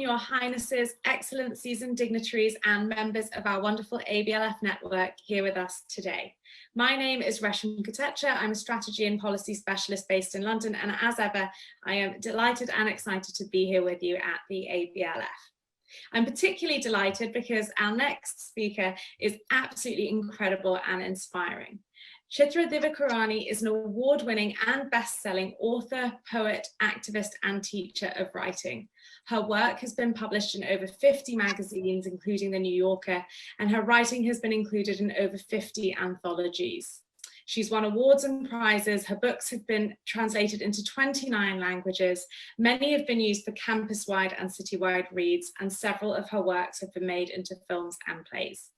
your highnesses, excellencies and dignitaries and members of our wonderful ABLF network here with us today. My name is Resham Kotecha. I'm a strategy and policy specialist based in London, and as ever, I am delighted and excited to be here with you at the ABLF. I'm particularly delighted because our next speaker is absolutely incredible and inspiring. Chitra Banerjee is an award-winning and best-selling author, poet, activist, and teacher of writing. Her work has been published in over 50 magazines, including The New Yorker, and her writing has been included in over 50 anthologies. She's won awards and prizes. Her books have been translated into 29 languages. Many have been used for campus-wide and city-wide reads, and several of her works have been made into films and plays.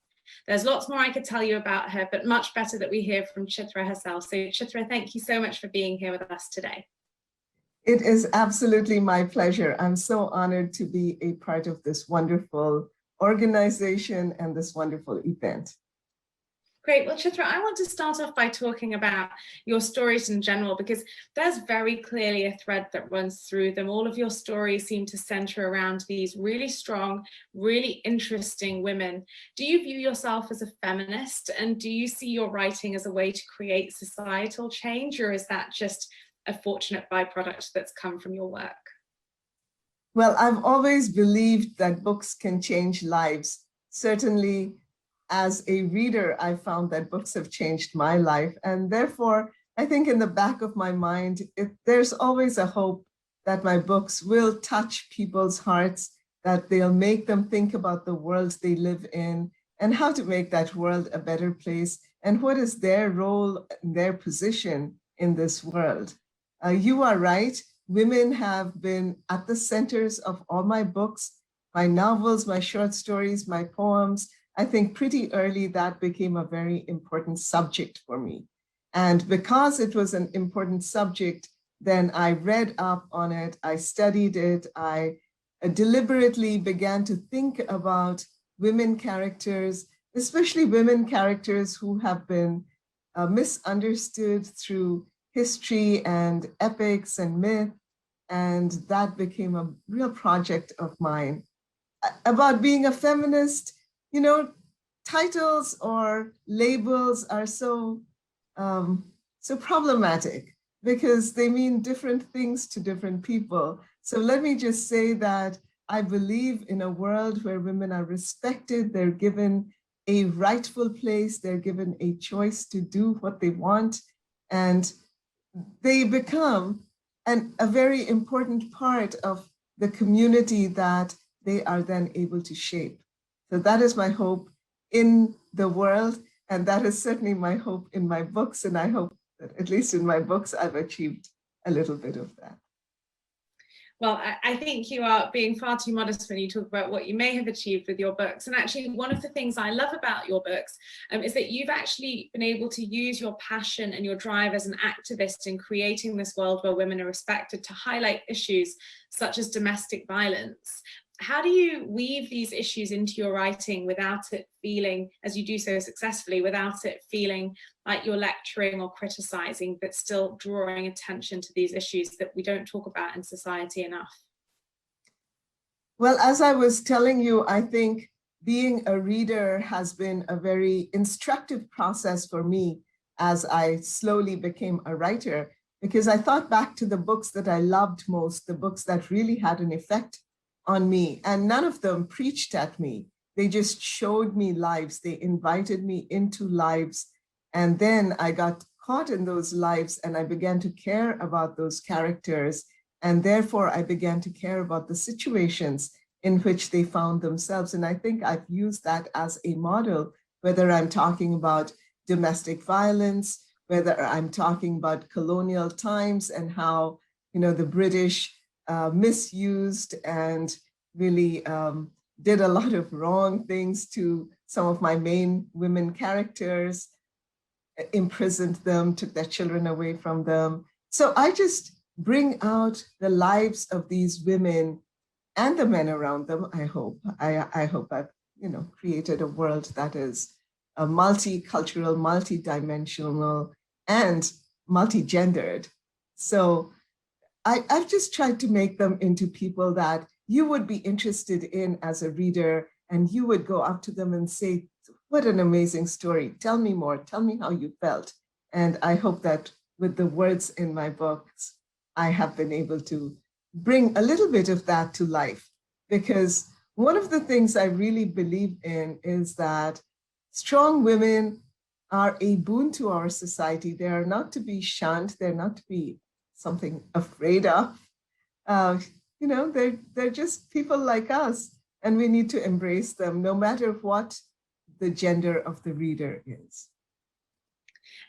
There's lots more I could tell you about her, but much better that we hear from Chitra herself. So Chitra, thank you so much for being here with us today. It is absolutely my pleasure. I'm so honored to be a part of this wonderful organization and this wonderful event. Great. Well, Chitra, I want to start off by talking about your stories in general, because there's very clearly a thread that runs through them. All of your stories seem to center around these really strong, really interesting women. Do you view yourself as a feminist, and do you see your writing as a way to create societal change, or is that just a fortunate byproduct that's come from your work? Well, I've always believed that books can change lives. Certainly, as a reader, I found that books have changed my life. And therefore, I think in the back of my mind, there's always a hope that my books will touch people's hearts, that they'll make them think about the world they live in and how to make that world a better place and what is their role, their position in this world. You are right. Women have been at the centers of all my books, my novels, my short stories, my poems. I think pretty early that became a very important subject for me. And because it was an important subject, then I read up on it, I studied it, I deliberately began to think about women characters, especially women characters who have been misunderstood through history and epics and myth. And that became a real project of mine. About being a feminist, you know, titles or labels are so problematic because they mean different things to different people. So let me just say that I believe in a world where women are respected, they're given a rightful place, they're given a choice to do what they want, and they become a very important part of the community that they are then able to shape. So that is my hope in the world, and that is certainly my hope in my books, and I hope that at least in my books I've achieved a little bit of that. Well, I think you are being far too modest when you talk about what you may have achieved with your books. And actually, one of the things I love about your books is that you've actually been able to use your passion and your drive as an activist in creating this world where women are respected to highlight issues such as domestic violence. How do you weave these issues into your writing without it feeling, as you do so successfully, without it feeling like you're lecturing or criticizing, but still drawing attention to these issues that we don't talk about in society enough? Well, as I was telling you, I think being a reader has been a very instructive process for me as I slowly became a writer, because I thought back to the books that I loved most, the books that really had an effect on me, and none of them preached at me. They just showed me lives. They invited me into lives. And then I got caught in those lives and I began to care about those characters. And therefore I began to care about the situations in which they found themselves. And I think I've used that as a model, whether I'm talking about domestic violence, whether I'm talking about colonial times and how, you know, the British misused and really did a lot of wrong things to some of my main women characters, imprisoned them, took their children away from them. So I just bring out the lives of these women and the men around them, I hope. I hope I've, you know, created a world that is a multicultural, multidimensional, and multi-gendered. So I've just tried to make them into people that you would be interested in as a reader, and you would go up to them and say, what an amazing story. Tell me more. Tell me how you felt. And I hope that with the words in my books, I have been able to bring a little bit of that to life. Because one of the things I really believe in is that strong women are a boon to our society. They are not to be shunned. They're not to be something afraid of. They're just people like us, and we need to embrace them no matter what the gender of the reader is.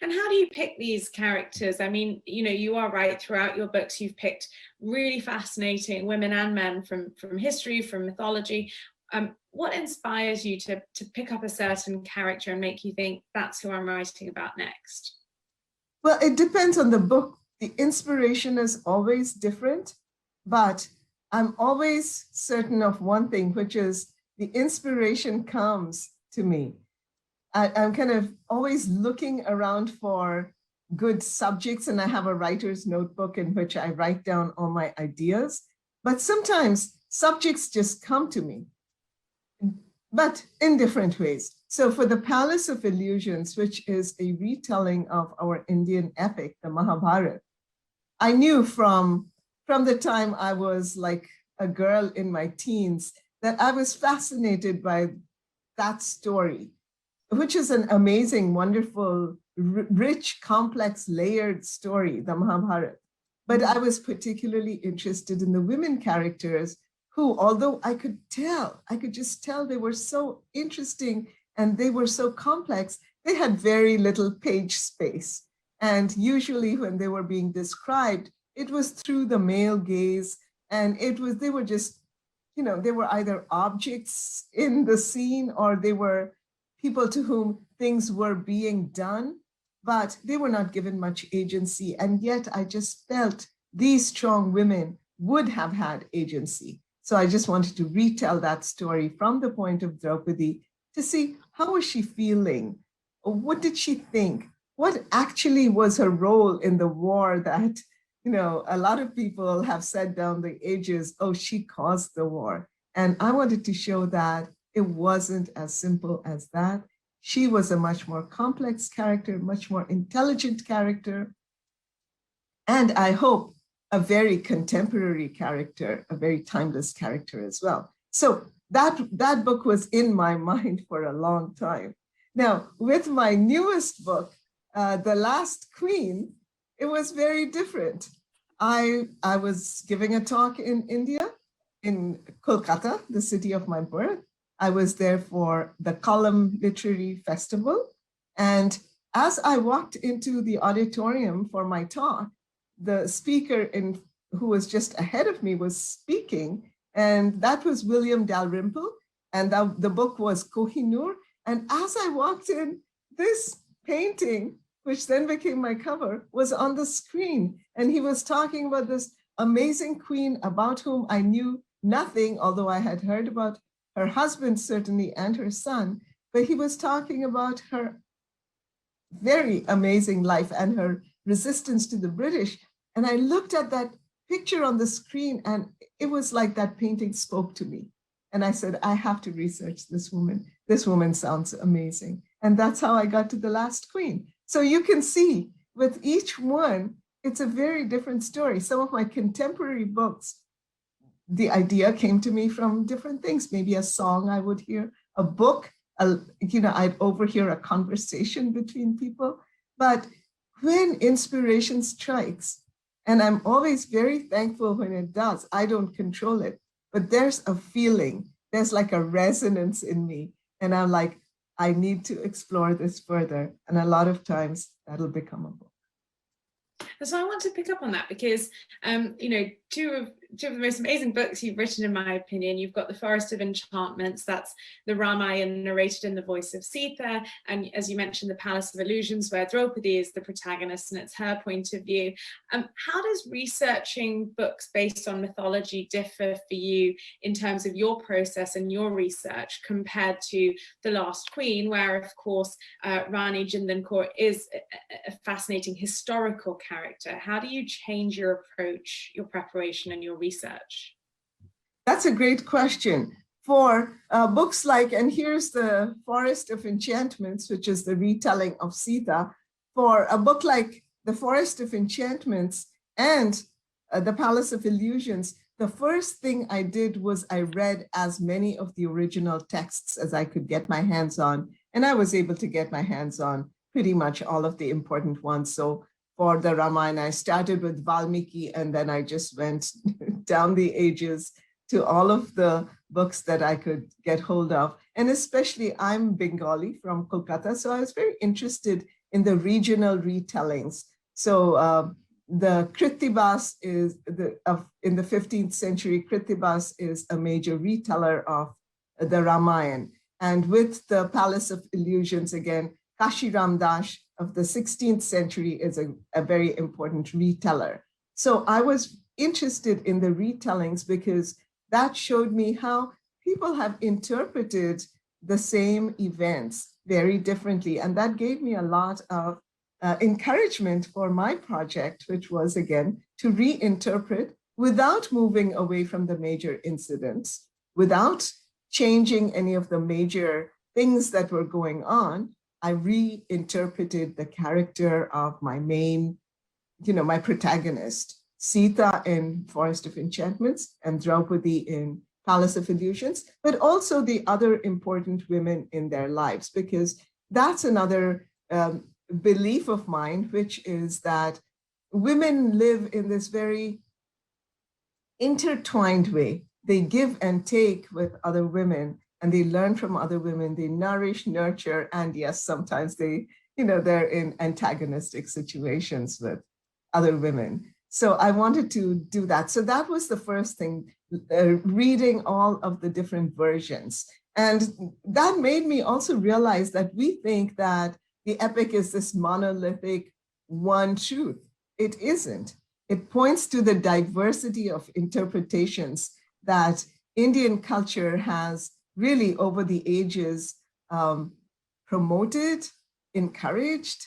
And how do you pick these characters? I mean, you are right, throughout your books, you've picked really fascinating women and men from history, from mythology. What inspires you to pick up a certain character and make you think that's who I'm writing about next? Well, it depends on the book. The inspiration is always different, but I'm always certain of one thing, which is the inspiration comes to me. I'm kind of always looking around for good subjects, and I have a writer's notebook in which I write down all my ideas. But sometimes subjects just come to me, but in different ways. So for the Palace of Illusions, which is a retelling of our Indian epic, the Mahabharata, I knew from the time I was like a girl in my teens that I was fascinated by that story, which is an amazing, wonderful, rich, complex, layered story, the Mahabharata. But I was particularly interested in the women characters who, although I could just tell they were so interesting and they were so complex, they had very little page space. And usually when they were being described, it was through the male gaze, and they were just, they were either objects in the scene or they were people to whom things were being done, but they were not given much agency. And yet I just felt these strong women would have had agency. So I just wanted to retell that story from the point of Draupadi to see how was she feeling? What did she think? What actually was her role in the war that, a lot of people have said down the ages, oh, she caused the war. And I wanted to show that it wasn't as simple as that. She was a much more complex character, much more intelligent character, and I hope a very contemporary character, a very timeless character as well. So that book was in my mind for a long time. Now, with my newest book, The Last Queen, it was very different. I was giving a talk in India, in Kolkata, the city of my birth. I was there for the Column Literary Festival. And as I walked into the auditorium for my talk, the speaker who was just ahead of me was speaking, and that was William Dalrymple, and the book was Kohinoor. And as I walked in, this painting, which then became my cover, was on the screen. And he was talking about this amazing queen about whom I knew nothing, although I had heard about her husband certainly and her son, but he was talking about her very amazing life and her resistance to the British. And I looked at that picture on the screen, and it was like that painting spoke to me. And I said, I have to research this woman. This woman sounds amazing. And that's how I got to The Last Queen. So you can see with each one, it's a very different story. Some of my contemporary books, the idea came to me from different things. Maybe a song I would hear, a book, I'd overhear a conversation between people. But when inspiration strikes, and I'm always very thankful when it does, I don't control it, but there's a feeling, there's like a resonance in me. And I'm like, I need to explore this further. And a lot of times that'll become a book. So I want to pick up on that because, two of the most amazing books you've written, in my opinion. You've got The Forest of Enchantments, that's the Ramayana narrated in the voice of Sita. And as you mentioned, The Palace of Illusions, where Draupadi is the protagonist and it's her point of view. How does researching books based on mythology differ for you in terms of your process and your research compared to The Last Queen, where, of course, Rani Jindan Kaur is a fascinating historical character? How do you change your approach, your preparation, and your research? That's a great question. For books like, and here's the Forest of Enchantments, which is the retelling of Sita. For a book like The Forest of Enchantments and The Palace of Illusions, the first thing I did was I read as many of the original texts as I could get my hands on. And I was able to get my hands on pretty much all of the important ones. So for the Ramayana, I started with Valmiki, and then I just went down the ages to all of the books that I could get hold of. And especially, I'm Bengali from Kolkata, so I was very interested in the regional retellings. So the Kritibas is, in the 15th century, Kritibas is a major reteller of the Ramayana. And with the Palace of Illusions, again, Kashi Ram Das of the 16th century is a very important reteller. So I was interested in the retellings because that showed me how people have interpreted the same events very differently. And that gave me a lot of encouragement for my project, which was, again, to reinterpret without moving away from the major incidents, without changing any of the major things that were going on. I reinterpreted the character of my main, my protagonist, Sita in Forest of Enchantments and Draupadi in Palace of Illusions, but also the other important women in their lives, because that's another belief of mine, which is that women live in this very intertwined way. They give and take with other women, and they learn from other women. They nourish, nurture, and yes, sometimes they're in antagonistic situations with other women. So I wanted to do that. So that was the first thing, reading all of the different versions. And that made me also realize that we think that the epic is this monolithic one truth. It isn't. It points to the diversity of interpretations that Indian culture has really over the ages promoted, encouraged.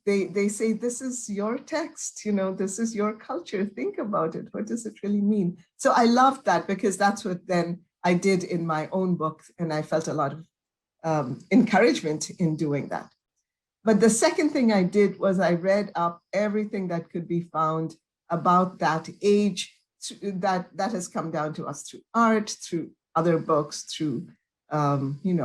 They say, this is your text, this is your culture, think about it, what does it really mean? So I loved that, because that's what then I did in my own book, and I felt a lot of encouragement in doing that. But the second thing I did was I read up everything that could be found about that age that has come down to us through art, through other books, through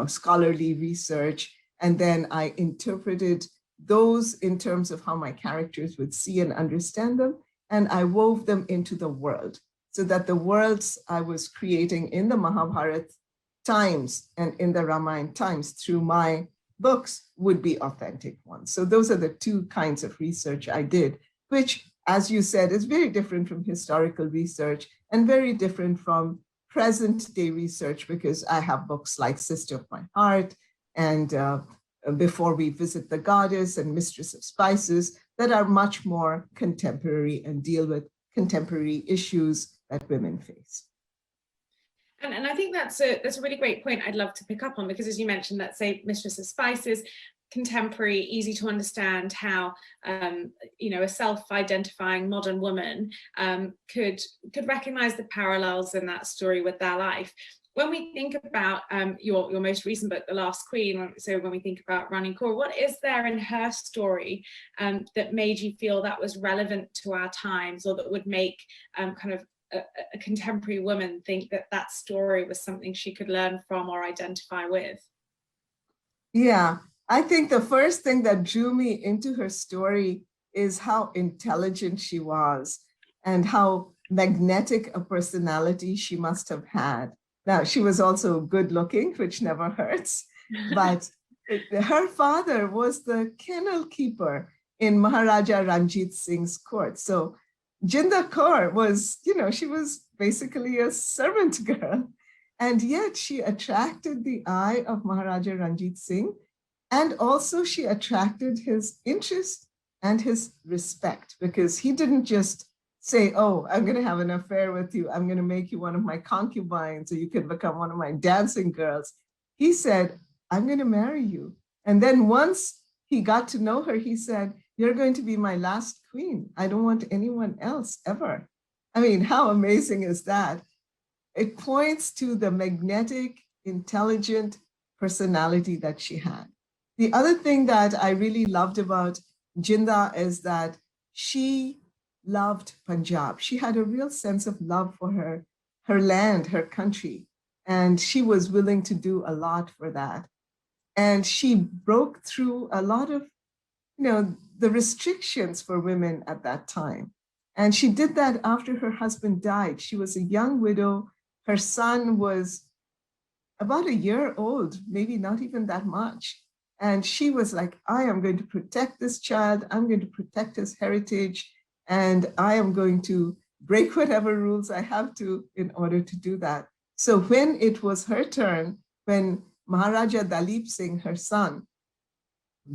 scholarly research. And then I interpreted those in terms of how my characters would see and understand them. And I wove them into the world, so that the worlds I was creating in the Mahabharata times and in the Ramayana times through my books would be authentic ones. So those are the two kinds of research I did, which, as you said, is very different from historical research and very different from present day research, because I have books like Sister of My Heart and Before We Visit the Goddess and Mistress of Spices that are much more contemporary and deal with contemporary issues that women face. And I think that's a really great point I'd love to pick up on, because as you mentioned, let's say Mistress of Spices, contemporary, easy to understand how a self-identifying modern woman could recognize the parallels in that story with their life. When we think about your most recent book, The Last Queen, so when we think about Rani Kaur, what is there in her story that made you feel that was relevant to our times, or that would make kind of a contemporary woman think that story was something she could learn from or identify with? Yeah, I think the first thing that drew me into her story is how intelligent she was and how magnetic a personality she must have had. Now, she was also good looking, which never hurts, but her father was the kennel keeper in Maharaja Ranjit Singh's court. So Jinder Kaur was, she was basically a servant girl, and yet she attracted the eye of Maharaja Ranjit Singh, and also she attracted his interest and his respect, because he didn't just say, oh, I'm going to have an affair with you, I'm going to make you one of my concubines, or you can become one of my dancing girls. He said, I'm going to marry you. And then once he got to know her, he said, you're going to be my last queen. I don't want anyone else ever. I mean, how amazing is that? It points to the magnetic, intelligent personality that she had. The other thing that I really loved about Jinda is that she loved Punjab. She had a real sense of love for her land, her country, and she was willing to do a lot for that. And she broke through a lot of, the restrictions for women at that time. And she did that after her husband died. She was a young widow. Her son was about a year old, maybe not even that much. And she was like, I am going to protect this child. I'm going to protect his heritage. And I am going to break whatever rules I have to in order to do that. So when it was her turn, when Maharaja Dalip Singh, her son,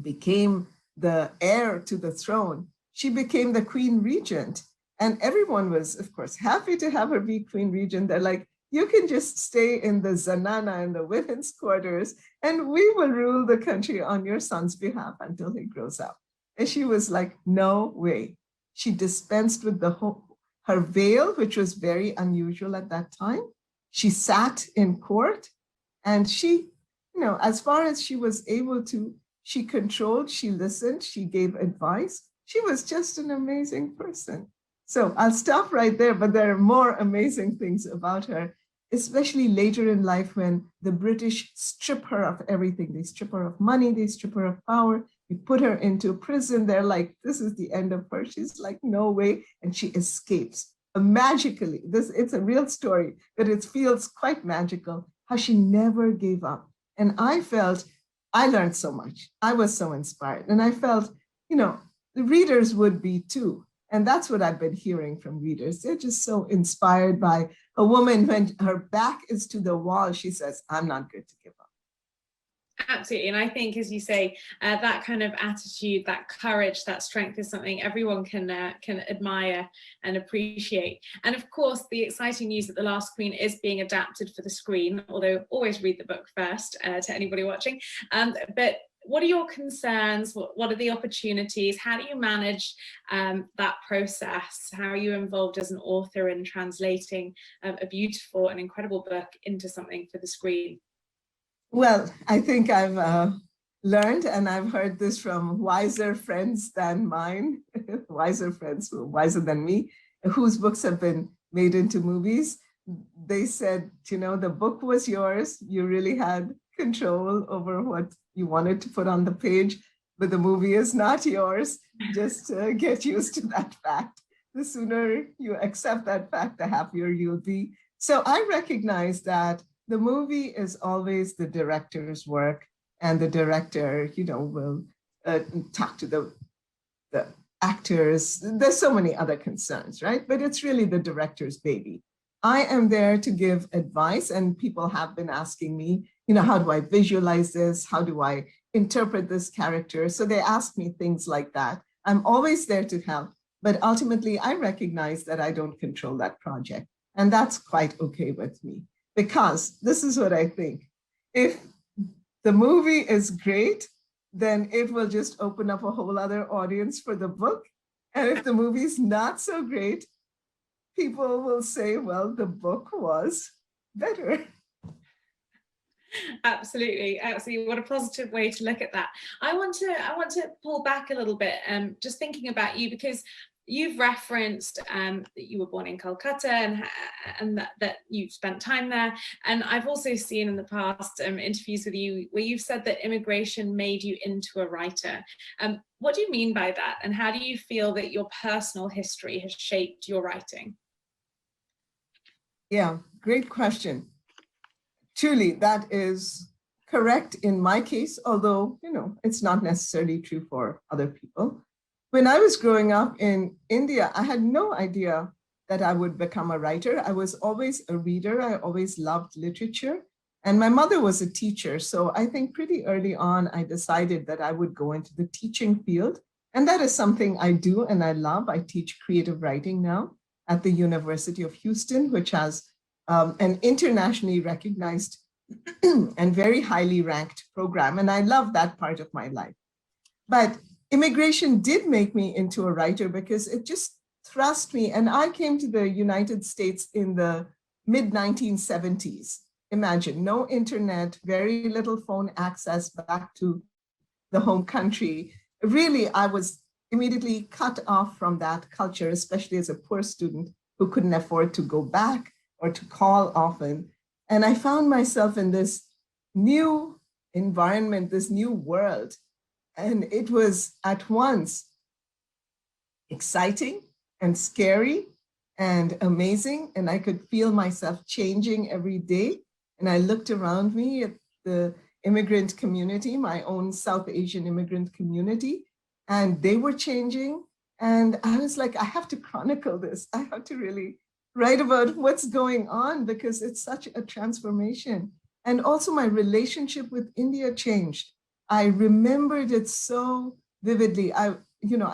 became the heir to the throne, she became the queen regent. And everyone was, of course, happy to have her be queen regent. They're like, you can just stay in the zanana, in the women's quarters, and we will rule the country on your son's behalf until he grows up. And she was like, no way. She dispensed with her veil, which was very unusual at that time. She sat in court, and she, as far as she was able to, she controlled, she listened, she gave advice. She was just an amazing person. So I'll stop right there, but there are more amazing things about her, especially later in life when the British strip her of everything. They strip her of money, they strip her of power, they put her into prison. They're like, this is the end of her. She's like, no way. And she escapes magically. It's a real story, but it feels quite magical how she never gave up. And I felt, I learned so much. I was so inspired. And I felt, the readers would be too. And that's what I've been hearing from readers. They're just so inspired by a woman when her back is to the wall. She says, I'm not going to give up. Absolutely. And I think, as you say, that kind of attitude, that courage, that strength is something everyone can admire and appreciate. And of course, the exciting news that The Last Queen is being adapted for the screen, although always read the book first to anybody watching. But what are your concerns? What are the opportunities? How do you manage that process? How are you involved as an author in translating a beautiful and incredible book into something for the screen? Well, I think I've learned, and I've heard this from wiser friends than mine, wiser friends who are wiser than me, whose books have been made into movies. They said, the book was yours. You really had control over what you wanted to put on the page, but the movie is not yours. Just get used to that fact. The sooner you accept that fact, the happier you'll be. So I recognize that the movie is always the director's work, and the director, will talk to the actors. There's so many other concerns, right? But it's really the director's baby. I am there to give advice, and people have been asking me, how do I visualize this? How do I interpret this character? So they ask me things like that. I'm always there to help, but ultimately I recognize that I don't control that project. And that's quite okay with me, because this is what I think. If the movie is great, then it will just open up a whole other audience for the book. And if the movie's not so great, people will say, well, the book was better. Absolutely. What a positive way to look at that. I want to pull back a little bit, just thinking about you, because you've referenced that you were born in Calcutta and that you spent time there. And I've also seen in the past interviews with you where you've said that immigration made you into a writer. What do you mean by that? And how do you feel that your personal history has shaped your writing? Yeah, great question. Truly, that is correct in my case, although, it's not necessarily true for other people. When I was growing up in India, I had no idea that I would become a writer. I was always a reader. I always loved literature. And my mother was a teacher. So I think pretty early on, I decided that I would go into the teaching field. And that is something I do and I love. I teach creative writing now at the University of Houston, which has an internationally recognized and very highly ranked program. And I love that part of my life. But immigration did make me into a writer because it just thrust me. And I came to the United States in the mid-1970s. Imagine, no internet, very little phone access back to the home country. Really, I was immediately cut off from that culture, especially as a poor student who couldn't afford to go back or to call often. And I found myself in this new environment, this new world. And it was at once exciting and scary and amazing. And I could feel myself changing every day. And I looked around me at the immigrant community, my own South Asian immigrant community, and they were changing. And I was like, I have to chronicle this. I have to really write about what's going on because it's such a transformation. And also my relationship with India changed. I remembered it so vividly. I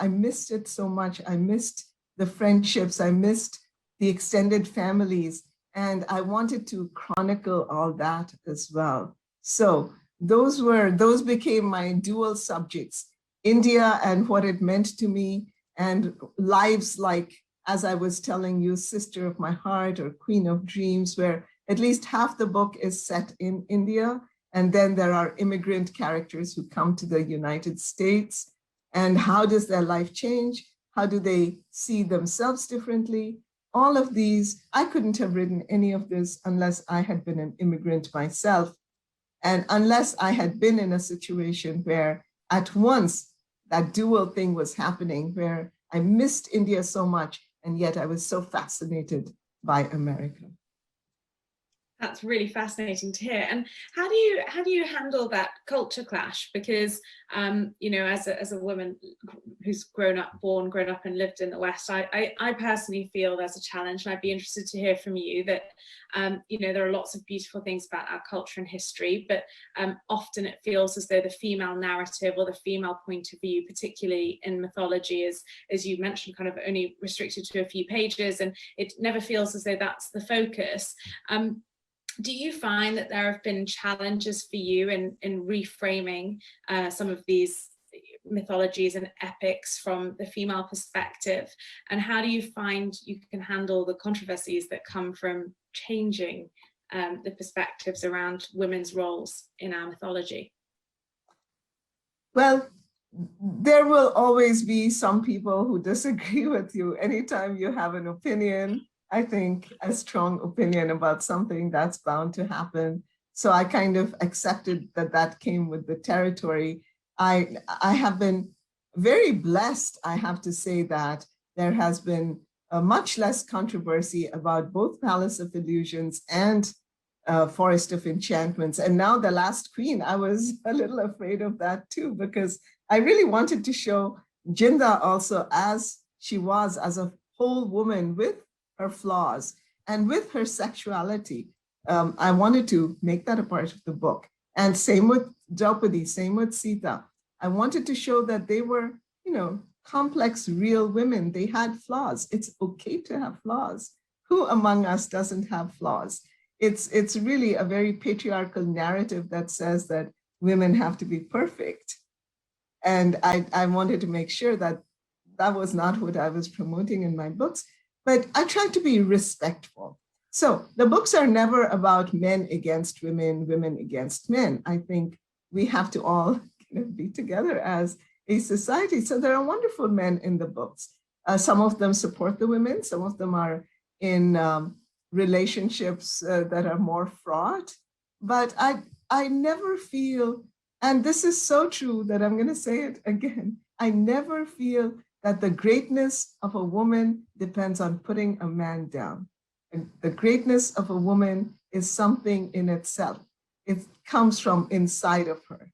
missed it so much. I missed the friendships. I missed the extended families. And I wanted to chronicle all that as well. So those became my dual subjects, India and what it meant to me, and lives like, as I was telling you, Sister of My Heart or Queen of Dreams, where at least half the book is set in India. And then there are immigrant characters who come to the United States. And how does their life change? How do they see themselves differently? All of these, I couldn't have written any of this unless I had been an immigrant myself. And unless I had been in a situation where at once that dual thing was happening, where I missed India so much, and yet I was so fascinated by America. That's really fascinating to hear. And how do you handle that culture clash? Because as a woman who's grown up and lived in the West, I personally feel there's a challenge, and I'd be interested to hear from you that there are lots of beautiful things about our culture and history, but often it feels as though the female narrative or the female point of view, particularly in mythology, is, as you mentioned, kind of only restricted to a few pages, and it never feels as though that's the focus. Do you find that there have been challenges for you in reframing some of these mythologies and epics from the female perspective? And how do you find you can handle the controversies that come from changing the perspectives around women's roles in our mythology? Well, there will always be some people who disagree with you. Anytime you have an opinion, I think a strong opinion about something, that's bound to happen. So I kind of accepted that came with the territory. I have been very blessed, I have to say, that there has been much less controversy about both Palace of Illusions and Forest of Enchantments. And now The Last Queen, I was a little afraid of that too, because I really wanted to show Jinda also as she was, as a whole woman with her flaws and with her sexuality. I wanted to make that a part of the book. And same with Draupadi, same with Sita. I wanted to show that they were, complex, real women. They had flaws. It's okay to have flaws. Who among us doesn't have flaws? It's really a very patriarchal narrative that says that women have to be perfect. And I wanted to make sure that that was not what I was promoting in my books. But I tried to be respectful. So the books are never about men against women, women against men. I think we have to all be together as a society. So there are wonderful men in the books. Some of them support the women. Some of them are in relationships that are more fraught. But I never feel, and this is so true that I'm going to say it again, I never feel that the greatness of a woman depends on putting a man down. And the greatness of a woman is something in itself. It comes from inside of her.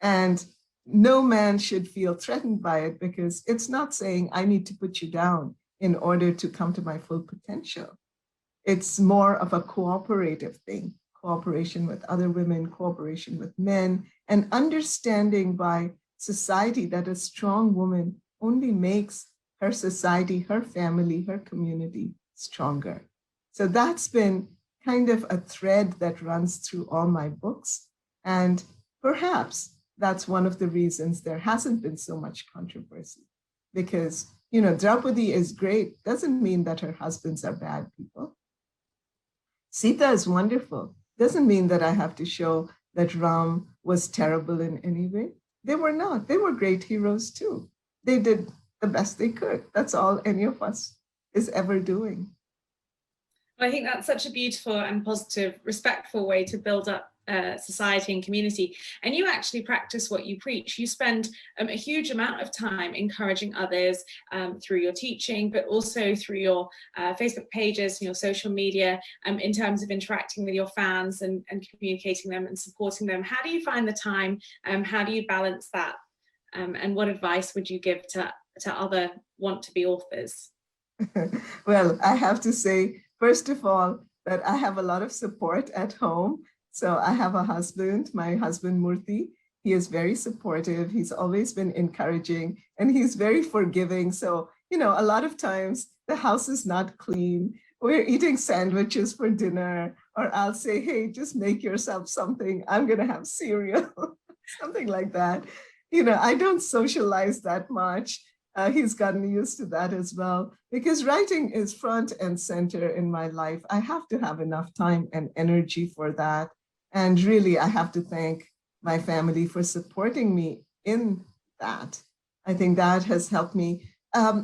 And no man should feel threatened by it, because it's not saying I need to put you down in order to come to my full potential. It's more of a cooperative thing, cooperation with other women, cooperation with men, and understanding by society that a strong woman only makes her society, her family, her community stronger. So that's been kind of a thread that runs through all my books. And perhaps that's one of the reasons there hasn't been so much controversy. Because, Draupadi is great, doesn't mean that her husbands are bad people. Sita is wonderful. Doesn't mean that I have to show that Ram was terrible in any way. They were not. They were great heroes too. They did the best they could. That's all any of us is ever doing. I think that's such a beautiful and positive, respectful way to build up society and community. And you actually practice what you preach. You spend a huge amount of time encouraging others through your teaching, but also through your Facebook pages and your social media in terms of interacting with your fans and communicating them and supporting them. How do you find the time? How do you balance that? And what advice would you give to other want-to-be authors? Well, I have to say, first of all, that I have a lot of support at home. So I have a husband, my husband Murthy. He is very supportive. He's always been encouraging and he's very forgiving. So, you know, a lot of times the house is not clean. We're eating sandwiches for dinner, or I'll say, hey, just make yourself something. I'm going to have cereal, something like that. You know, I don't socialize that much. He's gotten used to that as well, because writing is front and center in my life. I have to have enough time and energy for that. And really, I have to thank my family for supporting me in that. I think that has helped me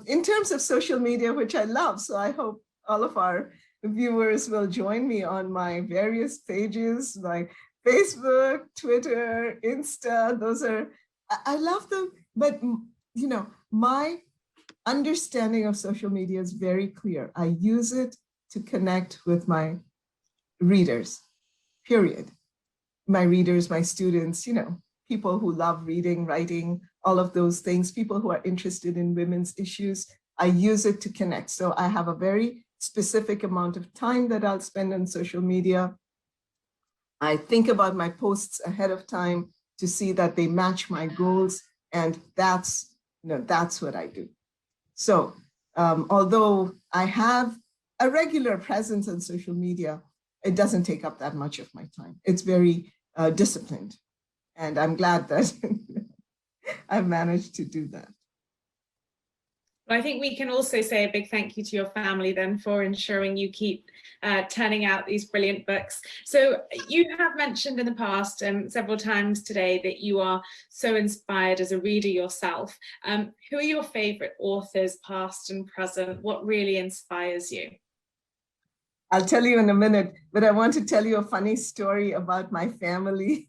in terms of social media, which I love. So I hope all of our viewers will join me on my various pages, like Facebook, Twitter, Insta. Those are, I love them. But, you know, my understanding of social media is very clear. I use it to connect with my readers, period. My readers, my students, you know, people who love reading, writing, all of those things, people who are interested in women's issues. I use it to connect. So I have a very specific amount of time that I'll spend on social media. I think about my posts ahead of time to see that they match my goals. And that's, you know, that's what I do. So although I have a regular presence on social media, it doesn't take up that much of my time. It's very disciplined. And I'm glad that I've managed to do that. Well, I think we can also say a big thank you to your family then for ensuring you keep turning out these brilliant books. So you have mentioned in the past several times today that you are so inspired as a reader yourself. Who are your favorite authors, past and present? What really inspires you? I'll tell you in a minute, but I want to tell you a funny story about my family.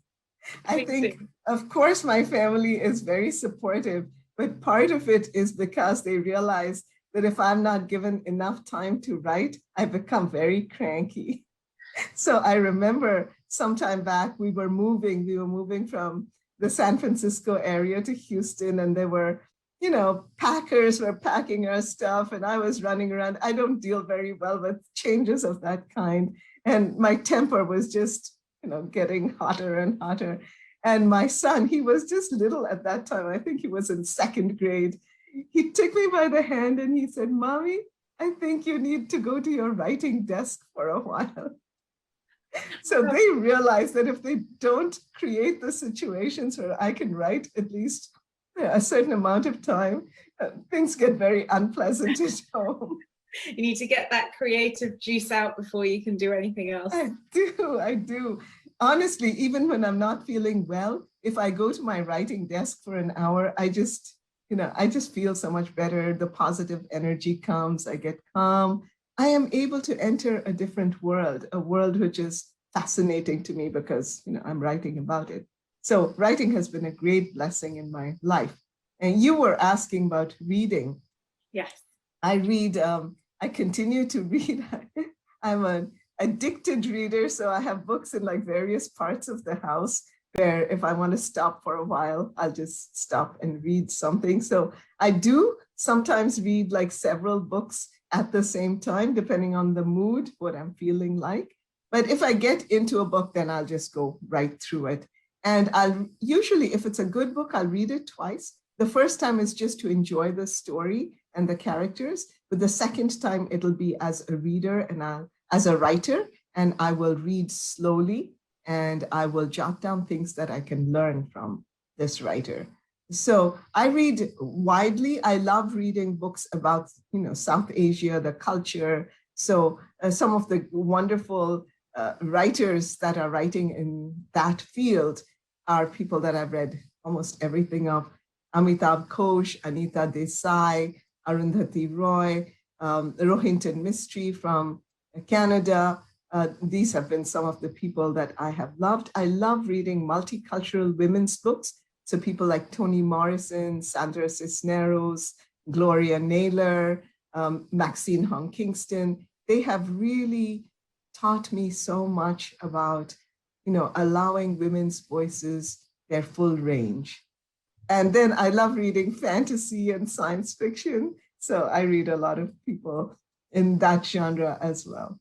I think, of course, my family is very supportive, but part of it is because they realize that if I'm not given enough time to write, I become very cranky. So I remember sometime back, we were moving from the San Francisco area to Houston, and there were, you know, packers were packing our stuff and I was running around. I don't deal very well with changes of that kind. And my temper was just, you know, getting hotter and hotter. And my son, he was just little at that time. I think he was in 2nd grade. He took me by the hand and he said, "Mommy, I think you need to go to your writing desk for a while." So they realized that if they don't create the situations where I can write at least a certain amount of time, things get very unpleasant at home. You need to get that creative juice out before you can do anything else. I do. Honestly, even when I'm not feeling well, if I go to my writing desk for an hour, I just feel so much better. The positive energy comes, I get calm. I am able to enter a different world, a world which is fascinating to me because, you know, I'm writing about it. So writing has been a great blessing in my life. And you were asking about reading. Yes. I read, I continue to read. I'm an addicted reader, so I have books in like various parts of the house where if I want to stop for a while, I'll just stop and read something. So I do sometimes read like several books at the same time, depending on the mood, what I'm feeling like. But if I get into a book, then I'll just go right through it. And I'll usually, if it's a good book, I'll read it twice. The first time is just to enjoy the story and the characters, but the second time it'll be as a reader and as a writer, and I will read slowly and I will jot down things that I can learn from this writer. So I read widely. I love reading books about, you know, South Asia, the culture, So some of the wonderful writers that are writing in that field are people that I've read almost everything of: Amitabh Ghosh, Anita Desai, Arundhati Roy, Rohinton Mistry from Canada. These have been some of the people that I have loved. I love reading multicultural women's books. So people like Toni Morrison, Sandra Cisneros, Gloria Naylor, Maxine Hong Kingston. They have really taught me so much about, allowing women's voices their full range. And then I love reading fantasy and science fiction. So I read a lot of people in that genre as well.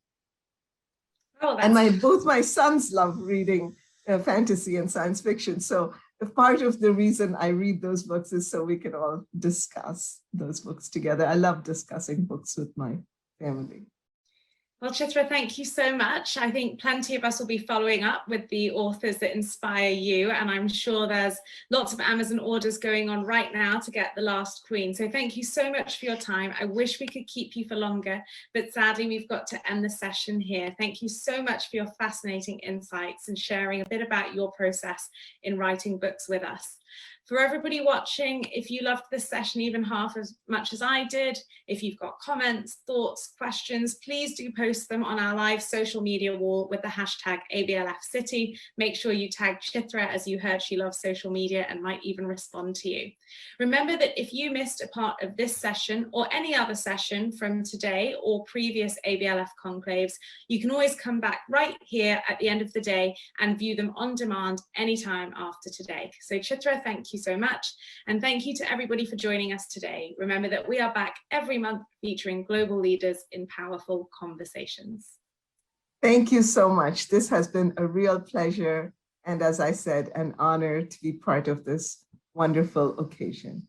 Oh, and both my sons love reading fantasy and science fiction. So part of the reason I read those books is so we can all discuss those books together. I love discussing books with my family. Well, Chitra, thank you so much. I think plenty of us will be following up with the authors that inspire you, and I'm sure there's lots of Amazon orders going on right now to get The Last Queen. So thank you so much for your time. I wish we could keep you for longer, but sadly we've got to end the session here. Thank you so much for your fascinating insights and sharing a bit about your process in writing books with us. For everybody watching, if you loved this session even half as much as I did, if you've got comments, thoughts, questions, please do post them on our live social media wall with the hashtag ABLFcity. Make sure you tag Chitra, as you heard she loves social media and might even respond to you. Remember that if you missed a part of this session or any other session from today or previous ABLF conclaves, you can always come back right here at the end of the day and view them on demand anytime after today. So Chitra, thank you so much. And thank you to everybody for joining us today. Remember that we are back every month featuring global leaders in powerful conversations. Thank you so much. This has been a real pleasure. And as I said, an honor to be part of this wonderful occasion.